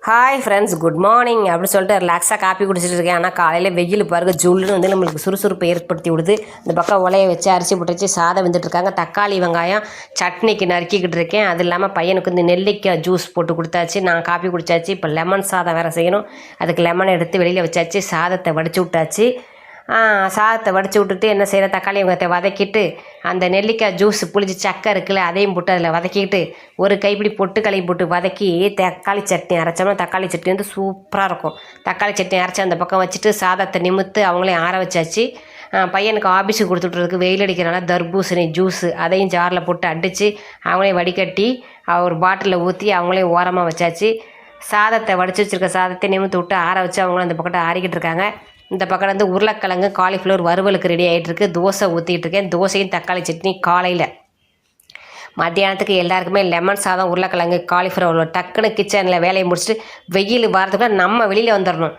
Hi friends, good morning அப்படின்னு சொல்லிட்டு ரிலாக்ஸாக காப்பி குடிச்சிட்டு இருக்கேன். ஆனால் காலையில் வெயில் பாருங்க ஜுல்லுன்னு வந்து நம்மளுக்கு சுறுசுறுப்பை ஏற்படுத்தி விடுது. இந்த பக்கம் உலைய வச்சு அரிசி போட்டு வச்சு சாதம் வெந்துட்டுருக்காங்க. தக்காளி வெங்காயம் சட்னிக்கு நறுக்கிக்கிட்டு இருக்கேன். அது இல்லாமல் பையனுக்கு இந்த நெல்லிக்காய் ஜூஸ் போட்டு கொடுத்தாச்சு. நான் காப்பி குடித்தாச்சு. இப்போ லெமன் சாதம் வேறு செய்யணும். அதுக்கு லெமன் எடுத்து வெளியில் வச்சாச்சு. சாதத்தை வடித்து விட்டாச்சு. சாதத்தை வடித்து விட்டுட்டு என்ன செய்கிற, தக்காளி வெங்காயத்தை வதக்கிட்டு அந்த நெல்லிக்காய் ஜூஸ் புளிச்சு சக்கை இருக்குல்ல அதையும் போட்டு அதில் வதக்கிட்டு ஒரு கைப்பிடி பொட்டுக்களையும் போட்டு வதக்கி தக்காளி சட்னி அரைச்சோம்னா தக்காளி சட்னி வந்து சூப்பராக இருக்கும். தக்காளி சட்னி அரைச்சி அந்த பக்கம் வச்சுட்டு சாதத்தை நிமித்து அவங்களையும் ஆற வச்சாச்சு. பையனுக்கு ஆஃபீஸுக்கு கொடுத்துட்றதுக்கு வெயில் அடிக்கிறனால தர்பூசணி ஜூஸு அதையும் ஜாரில் போட்டு அடித்து அவங்களையும் வடிகட்டி ஒரு பாட்டிலில் ஊற்றி அவங்களையும் ஓரமாக வச்சாச்சு. சாதத்தை வடித்து வச்சுருக்க சாதத்தை நிமித்து விட்டு ஆற வச்சு அவங்களும் அந்த பக்கத்தை ஆறிக்கிட்டு இருக்காங்க. இந்த பக்கம் வந்து உருளைக்கிழங்கு காலிஃப்ளவர் வறுவலுக்கு ரெடி ஆகிட்டுருக்கு. தோசை ஊற்றிட்டு இருக்கேன். தோசையும் தக்காளி சட்னி காலையில். மத்தியானத்துக்கு எல்லாருக்குமே லெமன் சாதம் உருளைக்கிழங்கு காலிஃப்ளவர். டக்குன்னு கிச்சனில் வேலையை முடிச்சுட்டு வெயில் வாரத்துக்குள்ள நம்ம வெளியில் வந்துடணும்.